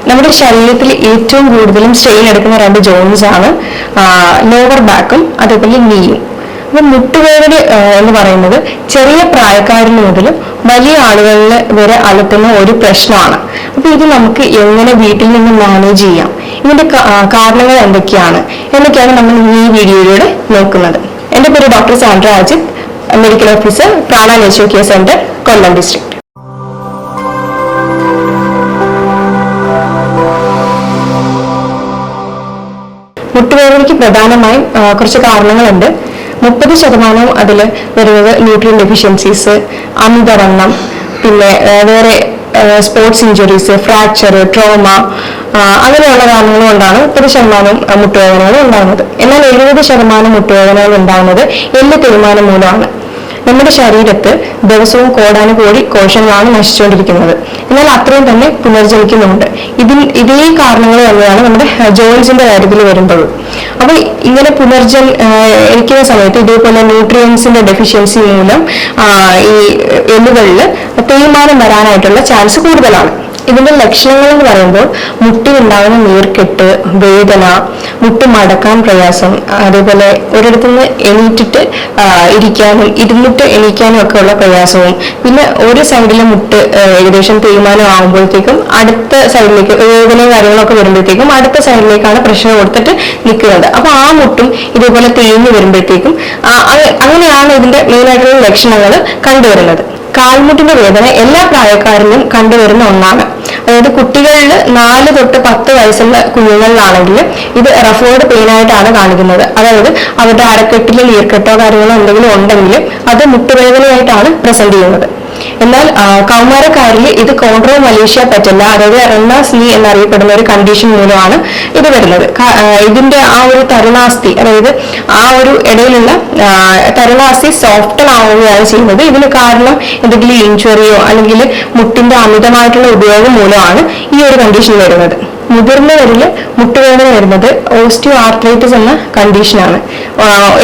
നമ്മുടെ ശരീരത്തിൽ ഏറ്റവും കൂടുതലും സ്ട്രെയിൻ എടുക്കുന്ന രണ്ട് ജോയിൻസ് ആണ് ലോവർ ബാക്കും അതേപോലെ നീയും. അപ്പൊ മുട്ടുവേദന എന്ന് പറയുന്നത് ചെറിയ പ്രായക്കാരിൽ മുതൽ വലിയ ആളുകളിൽ വരെ അലട്ടുന്ന ഒരു പ്രശ്നമാണ്. അപ്പൊ ഇത് നമുക്ക് എങ്ങനെ വീട്ടിൽ നിന്ന് മാനേജ് ചെയ്യാം, ഇതിന്റെ കാരണങ്ങൾ എന്തൊക്കെയാണ് എന്നൊക്കെയാണ് നമ്മൾ ഈ വീഡിയോയിലൂടെ നോക്കുന്നത്. എന്റെ പേര് doctor Sandra Ajith, medical officer, Prana nature care centre, Kollam district. മുട്ടുവേദനയ്ക്ക് പ്രധാനമായും കുറച്ച് കാരണങ്ങളുണ്ട്. 30% അതിൽ വരുന്നത് ന്യൂട്രിയൻ ഡെഫിഷ്യൻസീസ്, അമിതവണ്ണം, പിന്നെ വേറെ സ്പോർട്സ് ഇഞ്ചുറീസ്, ഫ്രാക്ചർ, ട്രോമ, അങ്ങനെയുള്ള കാരണങ്ങൾ കൊണ്ടാണ് 30% മുട്ടുവേദനകൾ ഉണ്ടാകുന്നത്. എന്നാൽ 70% മുട്ടുവേദനകൾ ഉണ്ടാകുന്നത് എല്ല് തേയ്മാനം മൂലമാണ്. നമ്മുടെ ശരീരത്ത് ദിവസവും കോടാനുകോടി കോശങ്ങളാണ് നശിച്ചുകൊണ്ടിരിക്കുന്നത്. എന്നാൽ അത്രയും തന്നെ പുനർജനിക്കുന്നുണ്ട്. ഇതേ കാരണങ്ങൾ തന്നെയാണ് നമ്മുടെ ജോയിൻസിന്റെ കാര്യത്തിൽ വരുമ്പോൾ. അപ്പൊ ഇങ്ങനെ എനിക്കുന്ന സമയത്ത് ഇതേപോലെ ന്യൂട്രിയൻസിന്റെ ഡെഫിഷ്യൻസി മൂലം ഈ എല്ലുകളിൽ തേയ്മാനം വരാനായിട്ടുള്ള ചാൻസ് കൂടുതലാണ്. ഇതിന്റെ ലക്ഷണങ്ങൾ എന്ന് പറയുമ്പോൾ മുട്ടിലുണ്ടാകുന്ന നീർക്കെട്ട്, വേദന, മുട്ട് മടക്കാൻ പ്രയാസം, അതേപോലെ ഒരിടത്തുനിന്ന് എണീറ്റിട്ട് ഇരിക്കാനും ഇരുന്നിട്ട് എണീക്കാനും ഒക്കെ ഉള്ള പ്രയാസവും, പിന്നെ ഒരു സൈഡിലെ മുട്ട് ഏകദേശം തേയ്മാനം ആകുമ്പോഴത്തേക്കും അടുത്ത സൈഡിലേക്ക് വേദനയും കാര്യങ്ങളൊക്കെ വരുമ്പോഴത്തേക്കും അടുത്ത സൈഡിലേക്കാണ് പ്രഷർ കൊടുത്തിട്ട് നിൽക്കുന്നത്. അപ്പൊ ആ മുട്ടും ഇതേപോലെ തേഞ്ഞു വരുമ്പോഴത്തേക്കും അങ്ങനെയാണ് ഇതിന്റെ മെയിനായിട്ടുള്ള ലക്ഷണങ്ങൾ കണ്ടുവരുന്നത്. കാൽമുട്ടിന്റെ വേദന എല്ലാ പ്രായക്കാരിലും കണ്ടുവരുന്ന ഒന്നാണ്. അതായത് കുട്ടികളിൽ 4 തൊട്ട് 10 വയസ്സുള്ള കുഞ്ഞുങ്ങളിലാണെങ്കിൽ ഇത് റഫേർഡ് പെയിൻ ആയിട്ടാണ് കാണിക്കുന്നത്. അതായത് അവരുടെ അരക്കെട്ടിൽ നീർക്കെട്ടോ കാര്യങ്ങളോ എന്തെങ്കിലും ഉണ്ടെങ്കിൽ അത് മുട്ടുവേദനയായിട്ടാണ് പ്രസന്റ് ചെയ്യുന്നത്. എന്നാൽ കൗമാരക്കാരിൽ ഇത് കോൺട്രോ മലേഷ്യ പറ്റില്ല, അതായത് റണ്ണേഴ്സ് നീ എന്നറിയപ്പെടുന്ന ഒരു കണ്ടീഷൻ മൂലമാണ് ഇത് വരുന്നത്. ഇതിന്റെ ആ ഒരു തരുണാസ്ഥി, അതായത് ആ ഒരു ഇടയിലുള്ള തരുണാസ്ഥി സോഫ്റ്റൻ ആവുകയാണ് ചെയ്യുന്നത്. ഇതിന് കാരണം എന്തെങ്കിലും ഇഞ്ചുറിയോ അല്ലെങ്കിൽ മുട്ടിന്റെ അമിതമായിട്ടുള്ള ഉപയോഗം മൂലമാണ് ഈ ഒരു കണ്ടീഷൻ വരുന്നത്. മുതിർന്നവരിൽ മുട്ടുവേദന വരുന്നത് ഓസ്റ്റിയോ ആർത്രൈറ്റിസ് എന്ന കണ്ടീഷനാണ്.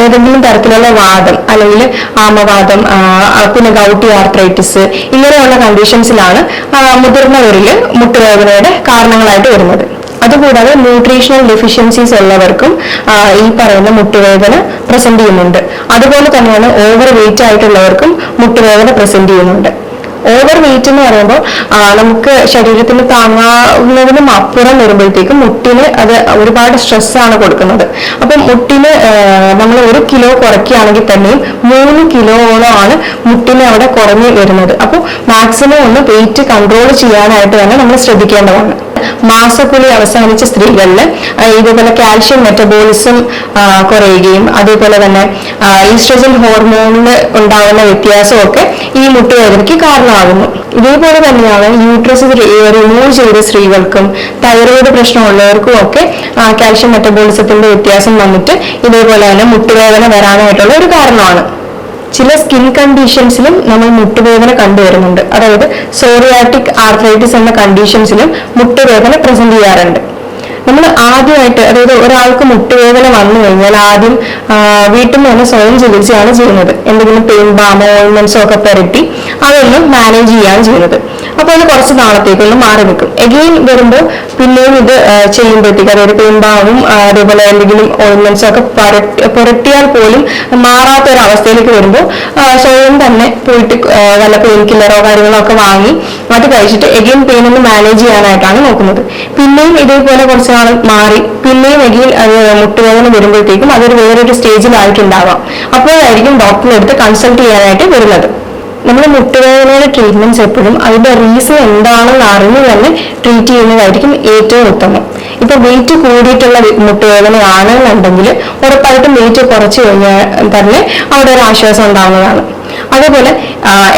ഏതെങ്കിലും തരത്തിലുള്ള വാദം അല്ലെങ്കിൽ ആമവാദം, പിന്നെ ഗൗട്ടി ആർത്രൈറ്റിസ്, ഇങ്ങനെയുള്ള കണ്ടീഷൻസിലാണ് മുതിർന്നവരിൽ മുട്ടുവേദനയുടെ കാരണങ്ങളായിട്ട് വരുന്നത്. അതുകൂടാതെ ന്യൂട്രീഷണൽ ഡെഫിഷ്യൻസീസ് ഉള്ളവർക്കും ഈ പറയുന്ന മുട്ടുവേദന പ്രസന്റ് ചെയ്യുന്നുണ്ട്. അതുപോലെ തന്നെയാണ് ഓവർ വെയിറ്റ് ആയിട്ടുള്ളവർക്കും മുട്ടുവേദന പ്രസന്റ് ചെയ്യുന്നുണ്ട്. ഓവർ വെയിറ്റ് എന്ന് പറയുമ്പോൾ നമുക്ക് ശരീരത്തിന് താങ്ങാവുന്നതിനും അപ്പുറം വരുമ്പോഴത്തേക്കും മുട്ടിന് അത് ഒരുപാട് സ്ട്രെസ്സാണ് കൊടുക്കുന്നത്. അപ്പം മുട്ടിന് നമ്മൾ 1 കിലോ കുറയ്ക്കുകയാണെങ്കിൽ തന്നെയും 3 കിലോയോളമാണ് മുട്ടിന് അവിടെ കുറഞ്ഞു വരുന്നത്. അപ്പോൾ മാക്സിമം ഒന്ന് വെയിറ്റ് കൺട്രോൾ ചെയ്യാനായിട്ട് തന്നെ നമ്മൾ ശ്രദ്ധിക്കേണ്ടതാണ്. മാസക്കുളി അവസാനിച്ച സ്ത്രീകളിൽ ഇതേപോലെ കാൽഷ്യം മെറ്റബോളിസം കുറയുകയും അതേപോലെ തന്നെ ഈസ്ട്രജൻ ഹോർമോണിൽ ഉണ്ടാകുന്ന വ്യത്യാസമൊക്കെ ഈ മുട്ടുവേദനയ്ക്ക് കാരണമാകുന്നു. ഇതേപോലെ തന്നെയാണ് യൂട്രസ് റിമൂവ് ചെയ്ത സ്ത്രീകൾക്കും തൈറോയ്ഡ് പ്രശ്നമുള്ളവർക്കും ഒക്കെ കാൽഷ്യം മെറ്റബോളിസത്തിന്റെ വ്യത്യാസം വന്നിട്ട് ഇതേപോലെ തന്നെ മുട്ടുവേദന വരാനായിട്ടുള്ള ഒരു കാരണമാണ്. ചില സ്കിൻ കണ്ടീഷൻസിലും നമ്മൾ മുട്ടുവേദന കണ്ടുവരുന്നുണ്ട്. അതായത് സോറിയാറ്റിക് ആർത്രൈറ്റിസ് എന്ന കണ്ടീഷൻസിലും മുട്ടുവേദന പ്രസന്റ് ചെയ്യാറുണ്ട്. നമ്മൾ ആദ്യമായിട്ട്, അതായത് ഒരാൾക്ക് മുട്ടുവേദന വന്നു കഴിഞ്ഞാൽ ആദ്യം വീട്ടിൽ നിന്ന് തന്നെ സ്വയം ചികിത്സയാണ് ചെയ്യുന്നത്. എന്തെങ്കിലും പെയിൻ ബാമോ ഓയിൻമെന്റ്സോ ഒക്കെ പുരട്ടി അതൊന്ന് മാനേജ് ചെയ്യാണ് ചെയ്യുന്നത്. അപ്പൊ അത് കുറച്ച് നാളത്തേക്കൊന്ന് മാറി നിൽക്കും. എഗെയിൻ വരുമ്പോൾ പിന്നെയും ഇത് ചെയ്യുമ്പോഴത്തേക്ക്, അതായത് പെയിൻ ബാമും അതേപോലെ എന്തെങ്കിലും ഓയിൻമെന്റ്സോ ഒക്കെ പുരട്ടിയാൽ പോലും മാറാത്ത ഒരു അവസ്ഥയിലേക്ക് വരുമ്പോൾ സ്വയം തന്നെ പോയിട്ട് വല്ല പെയിൻ കില്ലറോ കാര്യങ്ങളോ ഒക്കെ വാങ്ങി അത് കഴിച്ചിട്ട് എഗെയിൻ പെയിൻ ഒന്ന് മാനേജ് ചെയ്യാനായിട്ടാണ് നോക്കുന്നത്. പിന്നെയും ഇതേപോലെ കുറച്ച് നാൾ മാറി പിന്നെയും എഗെയിൻ മുട്ടുവേദന വരുമ്പോഴത്തേക്കും അതൊരു വേറൊരു സ്റ്റേജിലായിട്ടുണ്ടാവാം. അപ്പോഴായിരിക്കും ഡോക്ടറെ അടുത്ത് കൺസൾട്ട് ചെയ്യാനായിട്ട് വരുന്നത്. നമ്മൾ മുട്ടുവേദനയുടെ ട്രീറ്റ്മെന്റ്സ് എപ്പോഴും അതിന്റെ റീസൺ എന്താണെന്ന് അറിഞ്ഞു തന്നെ ട്രീറ്റ് ചെയ്യുന്നതായിരിക്കും ഏറ്റവും ഉത്തമം. ഇപ്പൊ വെയിറ്റ് കൂടിയിട്ടുള്ള മുട്ടുവേദന ആണെന്നുണ്ടെങ്കിൽ ഉറപ്പായിട്ടും വെയിറ്റ് കുറച്ച് കഴിഞ്ഞാൽ തന്നെ അവിടെ ഒരു ആശ്വാസം ഉണ്ടാവുന്നതാണ്. അതേപോലെ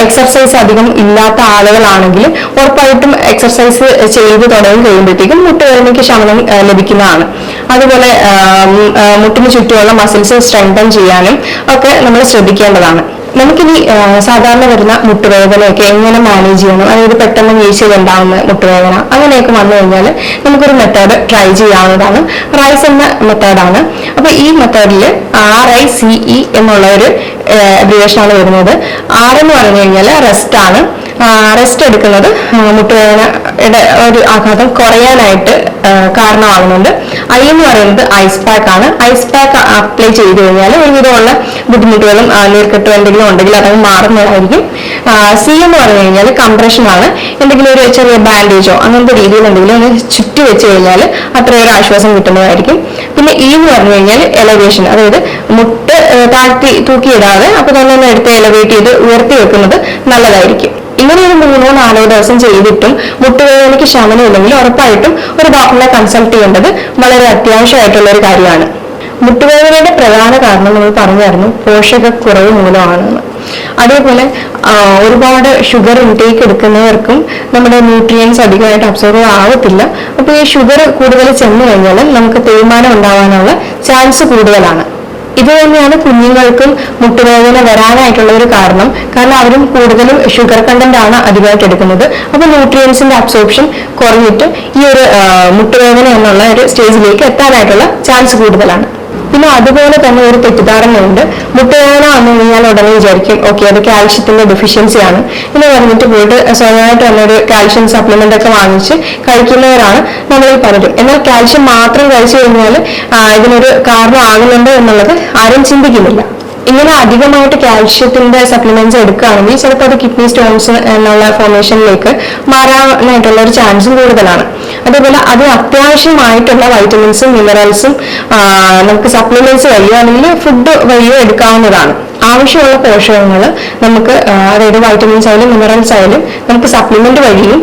എക്സർസൈസ് അധികം ഇല്ലാത്ത ആളുകളാണെങ്കിൽ ഉറപ്പായിട്ടും എക്സർസൈസ് ചെയ്ത് തുടങ്ങി കഴിയുമ്പോഴത്തേക്കും മുട്ടുവേദനയ്ക്ക് ശമനം ലഭിക്കുന്നതാണ്. അതുപോലെ മുട്ടിന് ചുറ്റുമുള്ള മസിൽസ് സ്ട്രെങ്തൻ ചെയ്യാനും ഒക്കെ നമ്മൾ ശ്രദ്ധിക്കേണ്ടതാണ്. നമുക്കിനി സാധാരണ വരുന്ന മുട്ടുവേദനയൊക്കെ എങ്ങനെ മാനേജ് ചെയ്യണം, അതായത് പെട്ടെന്ന് വീഴ്ചയിൽ ഉണ്ടാകുന്ന മുട്ടുവേദന അങ്ങനെയൊക്കെ വന്നു കഴിഞ്ഞാൽ നമുക്കൊരു മെത്തേഡ് ട്രൈ ചെയ്യാവുന്നതാണ്. റൈസ് എന്ന മെത്തേഡാണ്. അപ്പൊ ഈ മെത്തേഡിൽ RICE എന്നുള്ള ഒരു അബ്രിവേഷൻ ആണ് വരുന്നത്. R എന്ന് പറഞ്ഞു കഴിഞ്ഞാൽ റെസ്റ്റ് ആണ്, റെസ്റ്റ് എടുക്കുന്നത് മുട്ടുവേദനയുടെ ഒരു ആഘാതം കുറയാനായിട്ട് കാരണമാകുന്നുണ്ട്. ഐ എന്ന് പറയുന്നത് ഐസ് പാക്ക് ആണ്. ഐസ് പാക്ക് അപ്ലൈ ചെയ്ത് കഴിഞ്ഞാൽ ഒരുവിധമുള്ള ബുദ്ധിമുട്ടുകളും നീർക്കെട്ടോ എന്തെങ്കിലും ഉണ്ടെങ്കിൽ അതങ്ങ് മാറുന്നതായിരിക്കും. സി എന്ന് പറഞ്ഞു കഴിഞ്ഞാൽ കംപ്രഷൻ ആണ്. എന്തെങ്കിലും ഒരു ചെറിയ ബാൻഡേജോ അങ്ങനത്തെ രീതിയിൽ എന്തെങ്കിലും ഒന്ന് ചുറ്റി വെച്ച് കഴിഞ്ഞാൽ അത്രയൊരു ആശ്വാസം കിട്ടുന്നതായിരിക്കും. പിന്നെ ഇ എന്ന് പറഞ്ഞു കഴിഞ്ഞാൽ എലവേഷൻ, അതായത് മുട്ട് തൂക്കിയിടാതെ അപ്പൊ തന്നെ ഒന്ന് എടുത്ത് എലവേറ്റ് ചെയ്ത് ഉയർത്തി വെക്കുന്നത് നല്ലതായിരിക്കും. ഇങ്ങനെ ഒരു 3-4 ദിവസം ചെയ്തിട്ടും മുട്ടുവേദനയ്ക്ക് ശമനമില്ലെങ്കിൽ ഉറപ്പായിട്ടും ഒരു ഡോക്ടറിനെ കൺസൾട്ട് ചെയ്യേണ്ടത് വളരെ അത്യാവശ്യമായിട്ടുള്ള ഒരു കാര്യമാണ്. മുട്ടുവേദനയുടെ പ്രധാന കാരണം നമ്മൾ പറഞ്ഞായിരുന്നു പോഷകക്കുറവ് മൂലമാണെന്ന്. അതേപോലെ ഒരുപാട് ഷുഗർ ഇൻടേക്ക് എടുക്കുന്നവർക്കും നമ്മുടെ ന്യൂട്രിയൻസ് അധികമായിട്ട് അബ്സോർവ് ആവത്തില്ല. അപ്പോൾ ഈ ഷുഗർ കൂടുതൽ ചെന്ന് കഴിഞ്ഞാൽ നമുക്ക് തേയ്മാനം ഉണ്ടാവാനുള്ള ചാൻസ് കൂടുതലാണ്. ഇത് തന്നെയാണ് കുഞ്ഞുങ്ങൾക്കും മുട്ടുവേദന വരാനായിട്ടുള്ള ഒരു കാരണം അവരും കൂടുതലും ഷുഗർ കണ്ടന്റ് ആണ് അധികമായിട്ട് എടുക്കുന്നത്. അപ്പൊ ന്യൂട്രിയൻസിന്റെ അബ്സോർപ്ഷൻ കുറഞ്ഞിട്ട് ഈ ഒരു മുട്ടുവേദന എന്നുള്ള ഒരു സ്റ്റേജിലേക്ക് എത്താനായിട്ടുള്ള ചാൻസ് കൂടുതലാണ്. പിന്നെ അതുപോലെ തന്നെ ഒരു തെറ്റിദ്ധാരണയുണ്ട്, മുട്ടുവേദന വന്നു കഴിഞ്ഞാൽ ഉടനെ വിചാരിക്കും ഓക്കെ അത് കാൽഷ്യത്തിന്റെ ഡെഫിഷ്യൻസി ആണ് എന്ന് പറഞ്ഞിട്ട് പോയിട്ട് സ്വയമായിട്ട് തന്നെ ഒരു കാൽഷ്യം സപ്ലിമെന്റ് ഒക്കെ വാങ്ങിച്ച് കഴിക്കുന്നവരാണ് നമ്മളിൽ പലരും. എന്നാൽ കാൽഷ്യം മാത്രം കഴിച്ചു കഴിഞ്ഞാൽ ഇതിനൊരു കാരണമാകുന്നുണ്ട് എന്നുള്ളത് ആരും ചിന്തിക്കുന്നില്ല. ഇങ്ങനെ അധികമായിട്ട് കാൽഷ്യത്തിന്റെ സപ്ലിമെന്റ്സ് എടുക്കുകയാണെങ്കിൽ ചിലപ്പോൾ അത് കിഡ്നി സ്റ്റോൺസ് എന്നുള്ള ഫോർമേഷനിലേക്ക് മാറാനായിട്ടുള്ള ഒരു ചാൻസും കൂടുതലാണ്. അതേപോലെ അത് അത്യാവശ്യമായിട്ടുള്ള വൈറ്റമിൻസും മിനറൽസും നമുക്ക് സപ്ലിമെന്റ്സ് വഴിയോ അല്ലെങ്കിൽ ഫുഡ് വഴിയോ എടുക്കാവുന്നതാണ്. ആവശ്യമുള്ള പോഷകങ്ങൾ നമുക്ക് അതായത് വൈറ്റമിൻസ് ആയാലും മിനറൽസ് ആയാലും നമുക്ക് സപ്ലിമെന്റ് വഴിയും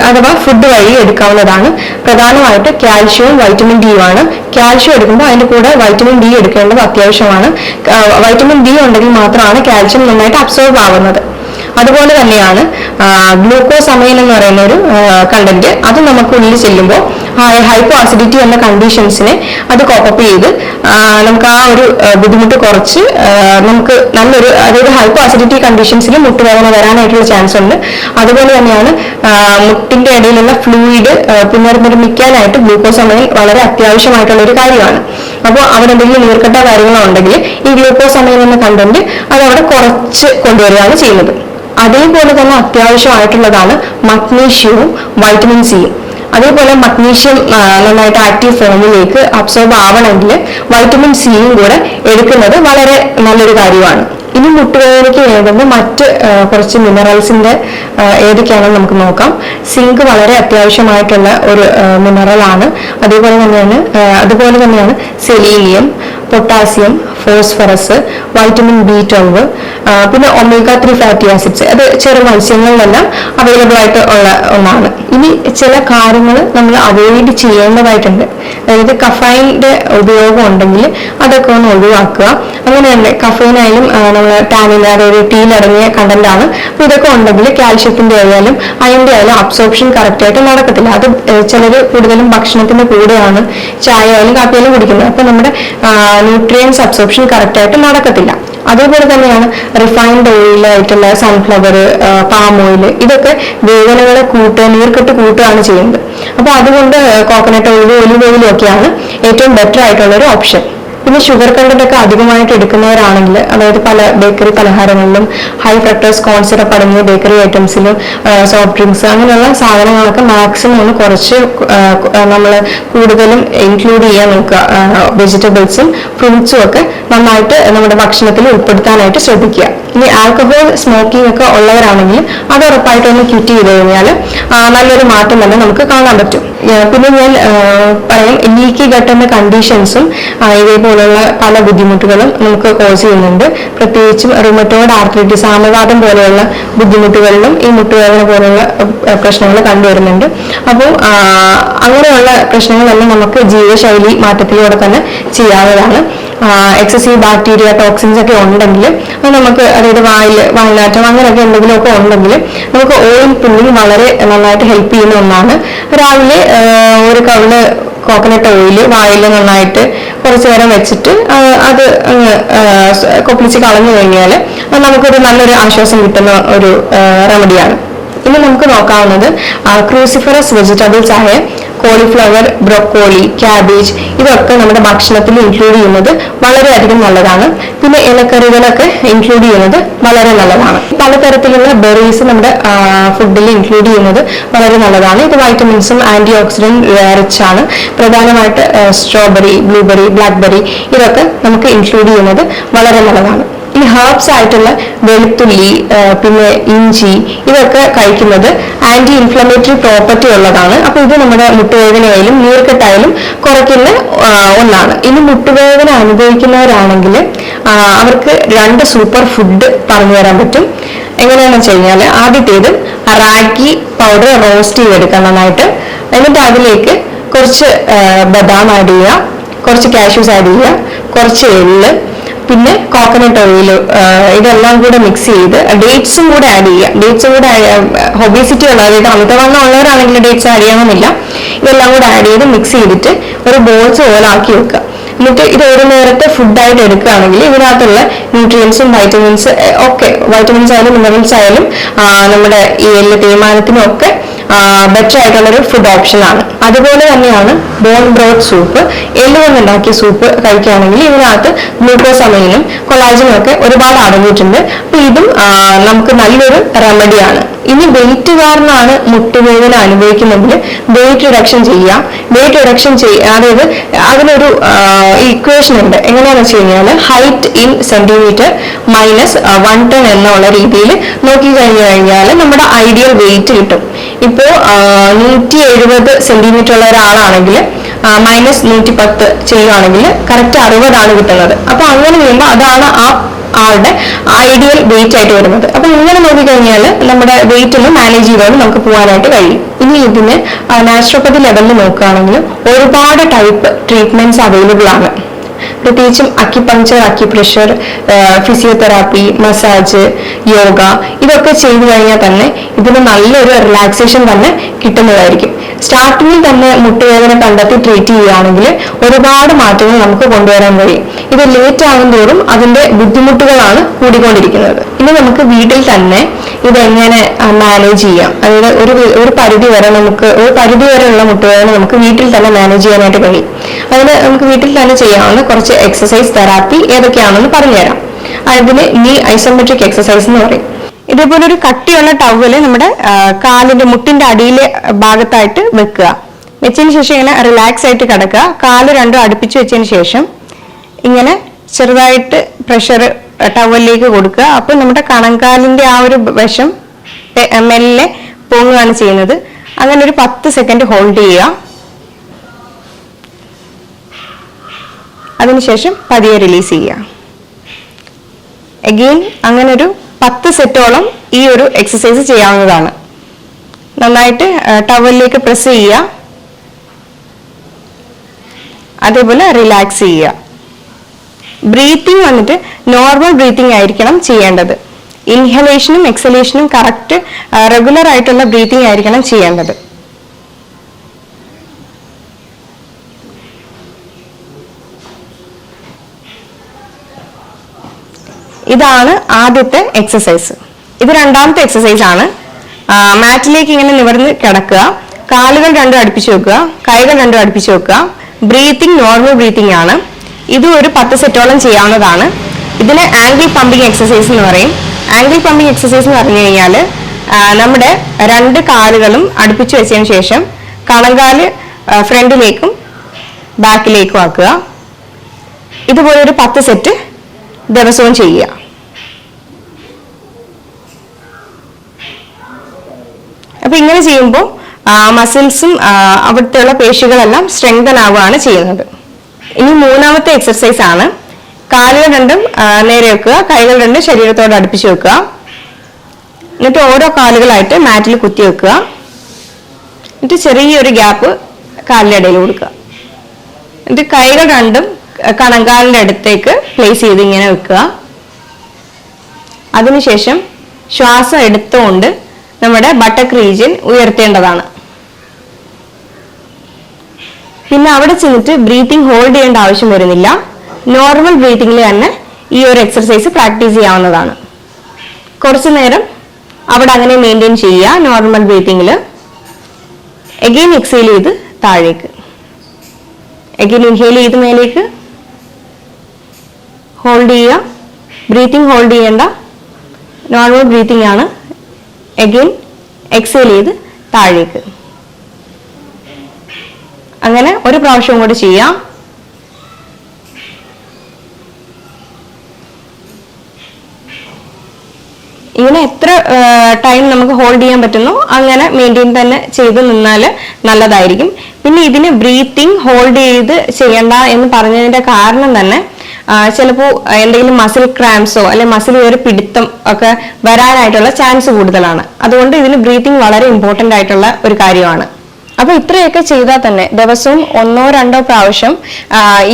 അഥവാ ഫുഡ് വഴിയും എടുക്കാവുന്നതാണ്. പ്രധാനമായിട്ട് കാൽഷ്യവും വൈറ്റമിൻ ഡിയുമാണ്. കാൽഷ്യം എടുക്കുമ്പോൾ അതിന്റെ കൂടെ വൈറ്റമിൻ ഡി എടുക്കേണ്ടത് അത്യാവശ്യമാണ്. വൈറ്റമിൻ ഡി ഉണ്ടെങ്കിൽ മാത്രമാണ് കാൽഷ്യം നന്നായിട്ട് അബ്സോർബ് ആവുന്നത്. അതുപോലെ തന്നെയാണ് ഗ്ലൂക്കോസമൈൻ എന്ന് പറയുന്ന ഒരു കണ്ടന്റ്. അത് നമുക്ക് ഉള്ളിൽ ചെല്ലുമ്പോൾ ഹൈപ്പോ അസിഡിറ്റി എന്ന കണ്ടീഷൻസിനെ അത് കോപ്പപ്പ് ചെയ്ത് നമുക്ക് ആ ഒരു ബുദ്ധിമുട്ട് കുറച്ച് നമുക്ക് നല്ലൊരു അതായത് ഹൈപ്പോ അസിഡിറ്റി കണ്ടീഷൻസിൽ മുട്ടുവേദന വരാനായിട്ടുള്ള ചാൻസ് ഉണ്ട്. അതുപോലെ തന്നെയാണ് മുട്ടിന്റെ ഇടയിലുള്ള ഫ്ലൂയിഡ് പുനർനിർമ്മിക്കാനായിട്ട് ഗ്ലൂക്കോസമൈൻ വളരെ അത്യാവശ്യമായിട്ടുള്ള ഒരു കാര്യമാണ്. അപ്പോൾ അവിടെ എന്തെങ്കിലും നീർക്കെട്ട കാര്യങ്ങളോ ഉണ്ടെങ്കിൽ ഈ ഗ്ലൂക്കോസമൈൻ എന്ന കണ്ടന്റ് അത് അവിടെ കുറച്ച് കൊണ്ടുവരികയാണ് ചെയ്യുന്നത്. അതേപോലെ തന്നെ അത്യാവശ്യമായിട്ടുള്ളതാണ് മഗ്നീഷ്യവും വൈറ്റമിൻ സിയും. അതേപോലെ മഗ്നീഷ്യം നന്നായിട്ട് ആക്റ്റീവ് ഫോമിലേക്ക് അബ്സോർബ് ആവണമെങ്കിൽ വൈറ്റമിൻ സിയും കൂടെ എടുക്കുന്നത് വളരെ നല്ലൊരു കാര്യമാണ്. ഇനി മുട്ടുവേദനയ്ക്ക് വേണ്ടുന്ന മറ്റ് കുറച്ച് മിനറൽസിന്റെ ഏതൊക്കെയാണെന്ന് നമുക്ക് നോക്കാം. സിങ്ക് വളരെ അത്യാവശ്യമായിട്ടുള്ള ഒരു മിനറലാണ്. അതുപോലെ തന്നെയാണ് selenium, potassium, phosphorus, vitamin B12, പിന്നെ omega-3 ഫാറ്റി ആസിഡ്സ്. അത് ചെറു മത്സ്യങ്ങളിലെല്ലാം അവൈലബിൾ ആയിട്ട് ഉള്ള ഒന്നാണ്. ഇനി ചില കാര്യങ്ങൾ നമ്മൾ അവോയ്ഡ് ചെയ്യേണ്ടതായിട്ടുണ്ട്. അതായത് കഫൈൻ്റെ ഉപയോഗം ഉണ്ടെങ്കിൽ അതൊക്കെ ഒന്ന് ഒഴിവാക്കുക. അങ്ങനെ തന്നെ കഫൈനായാലും നമ്മൾ ടാനിൻ അതായത് ടീയിലടങ്ങിയ കണ്ടന്റ് ആണ്. അപ്പോൾ ഇതൊക്കെ ഉണ്ടെങ്കിൽ കാൽഷ്യത്തിന്റെ ആയാലും അയണിന്റെ ആയാലും അബ്സോർപ്ഷൻ കറക്റ്റ് ആയിട്ട് നടക്കത്തില്ല. അത് ചിലർ കൂടുതലും ഭക്ഷണത്തിന്റെ കൂടെയാണ് ചായ ആയാലും കാപ്പിയായാലും കുടിക്കുന്നത്. അപ്പോൾ നമ്മുടെ ന്യൂട്രിയൻസ് അബ്സോർപ്ഷൻ കറക്റ്റ് ആയിട്ട് നടക്കത്തില്ല. അതേപോലെ തന്നെയാണ് റിഫൈൻഡ് ഓയിൽ ആയിട്ടുള്ള സൺഫ്ലവർ, പാം ഓയിൽ, ഇതൊക്കെ വേദനകളെ നീർക്കെട്ട് കൂട്ടുകയാണ് ചെയ്യുന്നത്. അപ്പൊ അതുകൊണ്ട് കോക്കനട്ട് ഓയിൽ, ഒലിവ് ഓയിലും ഒക്കെയാണ് ഏറ്റവും ബെറ്റർ ആയിട്ടുള്ള ഒരു ഓപ്ഷൻ. പിന്നെ ഷുഗർ കണ്ടന്റ് ഒക്കെ അധികമായിട്ട് എടുക്കുന്നവരാണെങ്കിൽ അതായത് പല ബേക്കറി പലഹാരങ്ങളിലും ഹൈ ഫ്രക്ടോസ് കോൺ സിറപ്പ് അടങ്ങിയ ബേക്കറി ഐറ്റംസിലും സോഫ്റ്റ് ഡ്രിങ്ക്സ് അങ്ങനെയുള്ള സാധനങ്ങളൊക്കെ മാക്സിമം ഒന്ന് കുറച്ച് നമ്മൾ കൂടുതലും ഇൻക്ലൂഡ് ചെയ്യാൻ നോക്കുക. വെജിറ്റബിൾസും ഫ്രൂട്ട്സും ഒക്കെ നന്നായിട്ട് നമ്മുടെ ഭക്ഷണത്തിൽ ഉൾപ്പെടുത്താനായിട്ട് ശ്രദ്ധിക്കുക. ഇനി ആൽക്കഹോൾ സ്മോക്കിംഗ് ഒക്കെ ഉള്ളവരാണെങ്കിൽ അത് ഉറപ്പായിട്ടൊന്ന് ക്വിറ്റ് ചെയ്ത് കഴിഞ്ഞാൽ നല്ലൊരു മാറ്റം തന്നെ നമുക്ക് കാണാൻ പറ്റും. പിന്നെ ഞാൻ പറയാം, ലീക്കി ഗട്ട് എന്ന കണ്ടീഷൻസും ഇതേപോലുള്ള പല ബുദ്ധിമുട്ടുകളും നമുക്ക് കോസ് ചെയ്യുന്നുണ്ട്. പ്രത്യേകിച്ചും റുമറ്റോയ്ഡ് ആർത്രൈറ്റിസ്, ആമവാദം പോലെയുള്ള ബുദ്ധിമുട്ടുകളിലും ഈ മുട്ടുവേദന പോലുള്ള പ്രശ്നങ്ങൾ കണ്ടുവരുന്നുണ്ട്. അപ്പോൾ അങ്ങനെയുള്ള പ്രശ്നങ്ങളെല്ലാം നമുക്ക് ജീവിതശൈലി മാറ്റത്തിലൂടെ തന്നെ ചെയ്യാവുന്നതാണ്. എക്സസീവ് ബാക്ടീരിയ ടോക്സിൻസ് ഒക്കെ ഉണ്ടെങ്കിൽ അത് നമുക്ക് അതായത് വായിനാറ്റം അങ്ങനെയൊക്കെ എന്തെങ്കിലുമൊക്കെ ഉണ്ടെങ്കിൽ നമുക്ക് ഓയിൽ പുള്ളിങ് വളരെ നന്നായിട്ട് ഹെൽപ്പ് ചെയ്യുന്ന ഒന്നാണ്. രാവിലെ ഒരു കവിള് കോക്കനട്ട് ഓയിൽ വായിൽ നന്നായിട്ട് കുറച്ചു നേരം വെച്ചിട്ട് അത് കൊപ്പിളിച്ച് കളഞ്ഞു കഴിഞ്ഞാൽ നമുക്കൊരു നല്ലൊരു ആശ്വാസം കിട്ടുന്ന ഒരു റെമഡിയാണ്. ഇനി നമുക്ക് നോക്കാവുന്നത് ക്രൂസിഫറസ് വെജിറ്റബിൾസ് ആയ കോളിഫ്ലവർ, ബ്രൊക്കോളി, ക്യാബേജ് ഇതൊക്കെ നമ്മുടെ ഭക്ഷണത്തിൽ ഇൻക്ലൂഡ് ചെയ്യുന്നത് വളരെയധികം നല്ലതാണ്. പിന്നെ ഇലക്കറികളൊക്കെ ഇൻക്ലൂഡ് ചെയ്യുന്നത് വളരെ നല്ലതാണ്. പലതരത്തിലുള്ള ബെറീസ് നമ്മുടെ ഫുഡിൽ ഇൻക്ലൂഡ് ചെയ്യുന്നത് വളരെ നല്ലതാണ്. ഇത് വൈറ്റമിൻസും ആന്റി ഓക്സിഡന്റ് റിച്ച് ആണ്. പ്രധാനമായിട്ട് സ്ട്രോബെറി, ബ്ലൂബെറി, ബ്ലാക്ക്ബെറി ഇതൊക്കെ നമുക്ക് ഇൻക്ലൂഡ് ചെയ്യുന്നത് വളരെ നല്ലതാണ്. ഈ ഹെർബ്സ് ആയിട്ടുള്ള വെളുത്തുള്ളി, പിന്നെ ഇഞ്ചി ഇതൊക്കെ കഴിക്കുന്നത് ആന്റി ഇൻഫ്ലമേറ്ററി പ്രോപ്പർട്ടി ഉള്ളതാണ്. അപ്പൊ ഇത് നമ്മുടെ മുട്ടുവേദനയായാലും നീർക്കെട്ടായാലും കുറയ്ക്കുന്ന ഒന്നാണ്. ഇനി മുട്ടുവേദന അനുഭവിക്കുന്നവരാണെങ്കിൽ അവർക്ക് 2 സൂപ്പർ ഫുഡ് പറഞ്ഞു തരാൻ പറ്റും. എങ്ങനെയാണെന്ന് വെച്ച് കഴിഞ്ഞാൽ ആദ്യത്തേത് റാഗി പൗഡർ റോസ്റ്റ് ചെയ്തെടുക്കാം നന്നായിട്ട്. എന്നിട്ട് അതിലേക്ക് കുറച്ച് ബദാം ആഡ് ചെയ്യുക, കുറച്ച് കാഷ്യൂസ് ആഡ് ചെയ്യുക, കുറച്ച് എള്ള്, പിന്നെ കോക്കനട്ട് ഓയിൽ, ഇതെല്ലാം കൂടെ മിക്സ് ചെയ്ത് ഡേറ്റ്സും കൂടെ ആഡ് ചെയ്യുക. ഡേറ്റ്സും കൂടെ ഒബേസിറ്റി ഉള്ളവർ, അമിതവണ്ണം ഉള്ളവരാണെങ്കിൽ ഡേറ്റ്സ് ആഡ് ചെയ്യണമെന്നില്ല. ഇതെല്ലാം കൂടെ ആഡ് ചെയ്ത് മിക്സ് ചെയ്തിട്ട് ഒരു ബോൾസ് പോലെ ആക്കി വെക്കുക. എന്നിട്ട് ഇത് ഒരു നേരത്തെ ഫുഡായിട്ട് എടുക്കുകയാണെങ്കിൽ ഇതിനകത്തുള്ള ന്യൂട്രിയൻസും വൈറ്റമിൻസ് ഒക്കെ, വൈറ്റമിൻസ് ആയാലും മിനറൽസ് ആയാലും നമ്മുടെ ഈ എല്ല് തേയ്മാനത്തിനും ഒക്കെ ബെറ്റർ ആയിട്ടുള്ളൊരു ഫുഡ് ഓപ്ഷനാണ്. അതുപോലെ തന്നെയാണ് ബോൺ ബ്രോത്ത് സൂപ്പ്. എല്ല് കൊണ്ടുണ്ടാക്കിയ സൂപ്പ് കഴിക്കുകയാണെങ്കിൽ ഇതിനകത്ത് ഗ്ലൂക്കോസമൈനും കൊളാജനും ഒക്കെ ഒരുപാട് അടങ്ങിയിട്ടുണ്ട്. അപ്പൊ ഇതും നമുക്ക് നല്ലൊരു റെമഡിയാണ്. ഇനി വെയിറ്റ് കാരണമാണ് മുട്ടുവേദന അനുഭവിക്കുന്നെങ്കിൽ വെയിറ്റ് റിഡക്ഷൻ ചെയ്യുക. വെയിറ്റ് റിഡക്ഷൻ അതായത് അതിനൊരു ഇക്വേഷൻ ഉണ്ട്. എങ്ങനെയാണെന്ന് വെച്ച് കഴിഞ്ഞാൽ ഹൈറ്റ് ഇൻ സെന്റിമീറ്റർ മൈനസ് 110 എന്നുള്ള രീതിയിൽ നോക്കി കഴിഞ്ഞാൽ നമ്മുടെ ഐഡിയൽ വെയിറ്റ് കിട്ടും. ഇപ്പോ 170 സെന്റിമീറ്റർ ഉള്ള ഒരാളാണെങ്കിൽ മൈനസ് 110 ചെയ്യുകയാണെങ്കിൽ കറക്റ്റ് 60 കിട്ടുന്നത്. അപ്പൊ അങ്ങനെ ചെയ്യുമ്പോൾ അതാണ് ആ ആളുടെ ഐഡിയൽ വെയിറ്റ് ആയിട്ട് വരുന്നത്. അപ്പൊ ഇങ്ങനെ നോക്കിക്കഴിഞ്ഞാൽ നമ്മുടെ വെയിറ്റ് ഒന്ന് മാനേജ് ചെയ്തുകൊണ്ട് നമുക്ക് പോകാനായിട്ട് കഴിയും. ഇനി ഇതിന് നാച്ചുറോപ്പതി ലെവലിൽ നോക്കുകയാണെങ്കിൽ ഒരുപാട് ടൈപ്പ് ട്രീറ്റ്മെന്റ്സ് അവൈലബിൾ ആണ്. പ്രത്യേകിച്ചും acupuncture, acupressure, physiotherapy, massage, yoga ഇതൊക്കെ ചെയ്തു കഴിഞ്ഞാൽ തന്നെ ഇതിന് നല്ലൊരു റിലാക്സേഷൻ തന്നെ കിട്ടുന്നതായിരിക്കും. സ്റ്റാർട്ടിങ്ങിൽ തന്നെ മുട്ടുവേദന കണ്ടെത്തി ട്രീറ്റ് ചെയ്യുകയാണെങ്കിൽ ഒരുപാട് മാറ്റങ്ങൾ നമുക്ക് കൊണ്ടുവരാൻ കഴിയും. ഇത് ലേറ്റ് ആകും തോറും അതിന്റെ ബുദ്ധിമുട്ടുകളാണ് കൂടിക്കൊണ്ടിരിക്കുന്നത്. ഇനി നമുക്ക് വീട്ടിൽ തന്നെ ഇതെങ്ങനെ മാനേജ് ചെയ്യാം, അതായത് ഒരു പരിധി വരെയുള്ള മുട്ടുവേദന നമുക്ക് വീട്ടിൽ തന്നെ മാനേജ് ചെയ്യാനായിട്ട് കഴിയും. അതിന് നമുക്ക് വീട്ടിൽ തന്നെ ചെയ്യാവുന്ന കുറച്ച് എക്സസൈസ് തെറാപ്പി ഏതൊക്കെയാണെന്ന് പറഞ്ഞുതരാം. അതിന് നീ ഐസോമെട്രിക് എക്സസൈസ് എന്ന് പറയും. ഇതേപോലെ ഒരു കട്ടിയുള്ള ടവല് നമ്മുടെ കാലിന്റെ മുട്ടിന്റെ അടിയിലെ ഭാഗത്തായിട്ട് വെക്കുക. വെച്ചതിന് ശേഷം ഇങ്ങനെ റിലാക്സ് ആയിട്ട് കിടക്കുക. കാല് രണ്ടും അടുപ്പിച്ച് വെച്ചതിന് ശേഷം ഇങ്ങനെ ചെറുതായിട്ട് പ്രഷർ ടവലിലേക്ക് കൊടുക്കുക. അപ്പൊ നമ്മുടെ കണങ്കാലിന്റെ ആ ഒരു വശം മെല്ലെ പൊങ്ങുകയാണ് ചെയ്യുന്നത്. അങ്ങനെ ഒരു 10 സെക്കൻഡ് ഹോൾഡ് ചെയ്യുക. അതിനുശേഷം പതിയെ റിലീസ് ചെയ്യുക. അഗെയിൻ അങ്ങനെ ഒരു 10 സെറ്റോളം ഈ ഒരു എക്സസൈസ് ചെയ്യാവുന്നതാണ്. നന്നായിട്ട് ടവലിലേക്ക് പ്രസ് ചെയ്യുക. അതേപോലെ റിലാക്സ് ചെയ്യുക. ബ്രീത്തിങ് വന്നിട്ട് നോർമൽ ബ്രീത്തിങ് ആയിരിക്കണം ചെയ്യേണ്ടത്. ഇൻഹലേഷനും എക്സലേഷനും കറക്റ്റ് റെഗുലർ ആയിട്ടുള്ള ബ്രീത്തിങ് ആയിരിക്കണം ചെയ്യേണ്ടത്. ഇതാണ് ആദ്യത്തെ എക്സസൈസ്. ഇത് രണ്ടാമത്തെ എക്സസൈസ് ആണ്. മാറ്റിലേക്ക് ഇങ്ങനെ നിവർന്ന് കിടക്കുക. കാലുകൾ രണ്ടും അടുപ്പിച്ച് വെക്കുക, കൈകൾ രണ്ടും അടുപ്പിച്ച് വെക്കുക. ബ്രീത്തിങ് നോർമൽ ബ്രീത്തിങ് ആണ്. ഇത് ഒരു 10 സെറ്റോളം ചെയ്യാവുന്നതാണ്. ഇതിന് ആംഗിൾ പമ്പിങ് എക്സസൈസ് എന്ന് പറയും. ആംഗിൾ പമ്പിങ് എക്സസൈസ് എന്ന് പറഞ്ഞു കഴിഞ്ഞാൽ നമ്മുടെ 2 കാലുകളും അടുപ്പിച്ച് വെച്ചതിന് ശേഷം കണങ്കാല് ഫ്രണ്ടിലേക്കും ബാക്കിലേക്കും ആക്കുക. ഇതുപോലെ ഒരു 10 സെറ്റ് ദിവസവും ചെയ്യുക. അപ്പൊ ഇങ്ങനെ ചെയ്യുമ്പോൾ മസിൽസും അവിടുത്തെയുള്ള പേശികളെല്ലാം സ്ട്രെങ്തൻ ആവുകയാണ് ചെയ്യുന്നത്. ഇനി മൂന്നാമത്തെ എക്സർസൈസ് ആണ്. കാലുകൾ രണ്ടും നേരെ വെക്കുക, കൈകൾ രണ്ടും ശരീരത്തോട് അടുപ്പിച്ച് വെക്കുക. എന്നിട്ട് ഓരോ കാലുകളായിട്ട് മാറ്റിൽ കുത്തി വെക്കുക. എന്നിട്ട് ചെറിയൊരു ഗ്യാപ്പ് കാലിന്റെ ഇടയിൽ കൊടുക്കുക. എന്നിട്ട് കൈകൾ രണ്ടും കണങ്കാലിന്റെ അടുത്തേക്ക് പ്ലേസ് ചെയ്ത് ഇങ്ങനെ വെക്കുക. അതിനുശേഷം ശ്വാസം എടുത്തുകൊണ്ട് നമ്മുടെ ബട്ടക് റീജിയൻ ഉയർത്തേണ്ടതാണ്. പിന്നെ അവിടെ ചെന്നിട്ട് ബ്രീത്തിങ് ഹോൾഡ് ചെയ്യേണ്ട ആവശ്യം വരുന്നില്ല. നോർമൽ ബ്രീത്തിങ്ങിൽ തന്നെ ഈ ഒരു എക്സർസൈസ് പ്രാക്ടീസ് ചെയ്യാവുന്നതാണ്. കുറച്ചു നേരം അവിടെ അങ്ങനെ മെയിൻറ്റെയിൻ ചെയ്യുക നോർമൽ ബ്രീത്തിങ്ങിൽ. എഗെയിൻ എക്സെയിൽ ചെയ്ത് താഴേക്ക്. അഗൈൻ ഇൻഹേൽ ചെയ്ത് മേലേക്ക്, ഹോൾഡ് ചെയ്യുക. ബ്രീത്തിങ് ഹോൾഡ് ചെയ്യേണ്ട, നോർമൽ ബ്രീത്തിങ് ആണ്. അഗൈൻ എക്സേൽ ചെയ്ത് താഴേക്ക്. അങ്ങനെ ഒരു പ്രാവശ്യം കൂടി ചെയ്യാം. ഇങ്ങനെ എത്ര ടൈം നമുക്ക് ഹോൾഡ് ചെയ്യാൻ പറ്റുന്നു അങ്ങനെ മെയിൻറ്റെയിൻ തന്നെ ചെയ്ത് നിന്നാൽ നല്ലതായിരിക്കും. പിന്നെ ഇതിന് ബ്രീത്തിങ് ഹോൾഡ് ചെയ്ത് ചെയ്യണ്ട എന്ന് പറഞ്ഞതിന്റെ കാരണം തന്നെ ചിലപ്പോൾ എന്തെങ്കിലും മസിൽ ക്രാംസോ അല്ലെ മസിൽ ഒരു പിടുത്തം ഒക്കെ വരാനായിട്ടുള്ള ചാൻസ് കൂടുതലാണ്. അതുകൊണ്ട് ഇതിന് ബ്രീത്തിങ് വളരെ ഇമ്പോർട്ടന്റ് ആയിട്ടുള്ള ഒരു കാര്യമാണ്. അപ്പൊ ഇത്രയൊക്കെ ചെയ്താൽ തന്നെ ദിവസവും 1-2 പ്രാവശ്യം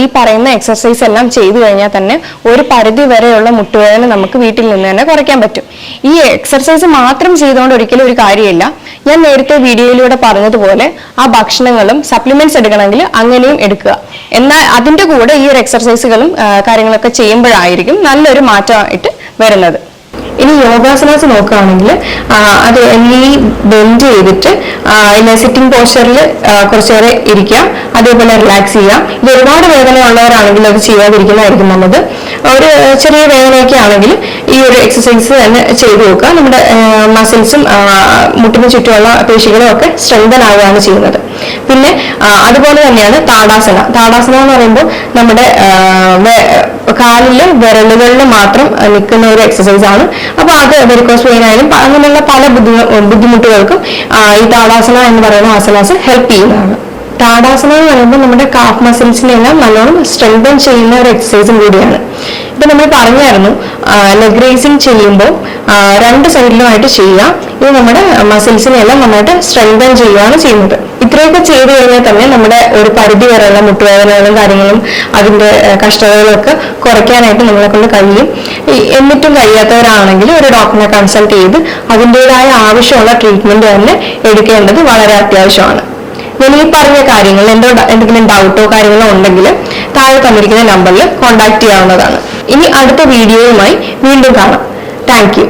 ഈ പറയുന്ന എക്സർസൈസ് എല്ലാം ചെയ്തു കഴിഞ്ഞാൽ തന്നെ ഒരു പരിധി വരെയുള്ള മുട്ടുവേദന നമുക്ക് വീട്ടിൽ നിന്ന് തന്നെ കുറയ്ക്കാൻ പറ്റും. ഈ എക്സർസൈസ് മാത്രം ചെയ്തുകൊണ്ട് ഒരിക്കലും ഒരു കാര്യമില്ല. ഞാൻ നേരത്തെ വീഡിയോയിലൂടെ പറഞ്ഞതുപോലെ ആ ഭക്ഷണങ്ങളും സപ്ലിമെന്റ്സ് എടുക്കണമെങ്കിൽ അങ്ങനെയും എടുക്കുക. എന്നാൽ അതിന്റെ കൂടെ ഈ ഒരു എക്സർസൈസുകളും കാര്യങ്ങളൊക്കെ ചെയ്യുമ്പോഴായിരിക്കും നല്ലൊരു മാറ്റമായിട്ട് വരുന്നത്. ഇനി യോഗാസനാസ് നോക്കുകയാണെങ്കിൽ അത് ഈ ബെൻഡ് ചെയ്തിട്ട് സിറ്റിംഗ് പോസ്റ്ററിൽ കുറച്ചേറെ ഇരിക്കുക, അതേപോലെ റിലാക്സ് ചെയ്യാം. ഇത് ഒരുപാട് വേദന ഉള്ളവരാണെങ്കിൽ അത് ചെയ്യാതിരിക്കുന്നതായിരിക്കും നല്ലത്. ഒരു ചെറിയ വേദനയൊക്കെ ആണെങ്കിൽ ഈ ഒരു എക്സസൈസ് തന്നെ ചെയ്തു നോക്കുക. നമ്മുടെ മസിൽസും മുട്ടിന് ചുറ്റുമുള്ള പേശികളും ഒക്കെ സ്ട്രെങ്തൻ ആവുകയാണ് ചെയ്യുന്നത്. പിന്നെ അതുപോലെ തന്നെയാണ് താടാസന. താടാസന എന്ന് പറയുമ്പോൾ നമ്മുടെ കാലിലെ വിരലുകളിൽ മാത്രം നിൽക്കുന്ന ഒരു എക്സസൈസ് ആണ്. അപ്പൊ അത് വെരിക്കോസ് വെയിൻ ആയാലും അങ്ങനെയുള്ള പല ബുദ്ധിമുട്ടുകൾക്കും ഈ താടാസന എന്ന് പറയുന്ന ആസനാസ് ഹെൽപ്പ് ചെയ്യുന്നതാണ്. താടാസന എന്ന് പറയുമ്പോൾ നമ്മുടെ കാഫ് മസിൽസിനെല്ലാം നല്ലോണം സ്ട്രെങ്തൻ ചെയ്യുന്ന ഒരു എക്സസൈസും കൂടിയാണ്. ഇപ്പൊ നമ്മൾ പറഞ്ഞായിരുന്നു ലെഗ് റേസിംഗ് ചെയ്യുമ്പോൾ 2 സൈഡിലുമായിട്ട് ചെയ്യുക. ഇത് നമ്മുടെ മസിൽസിനെല്ലാം നന്നായിട്ട് സ്ട്രെങ്തൻ ചെയ്യുകയാണ് ചെയ്യുന്നത്. ഇത്രയൊക്കെ ചെയ്തു കഴിഞ്ഞാൽ തന്നെ നമ്മുടെ ഒരു പരിധി വരെയുള്ള മുട്ടുവേദനകളും കാര്യങ്ങളും അതിന്റെ കഷ്ടതകളും ഒക്കെ കുറയ്ക്കാനായിട്ട് നമ്മളെ കൊണ്ട് കഴിയും. എന്നിട്ടും കഴിയാത്തവരാണെങ്കിൽ ഒരു ഡോക്ടറിനെ കൺസൾട്ട് ചെയ്ത് അതിൻ്റെതായ ആവശ്യമുള്ള ട്രീറ്റ്മെന്റ് തന്നെ എടുക്കേണ്ടത് വളരെ അത്യാവശ്യമാണ്. ഞാൻ ഈ പറഞ്ഞ കാര്യങ്ങൾ എന്തെങ്കിലും ഡൗട്ടോ കാര്യങ്ങളോ ഉണ്ടെങ്കിൽ താഴെ തന്നിരിക്കുന്ന നമ്പറിൽ കോൺടാക്ട് ചെയ്യാവുന്നതാണ്. ഇനി അടുത്ത വീഡിയോയുമായി വീണ്ടും കാണാം. Thank you.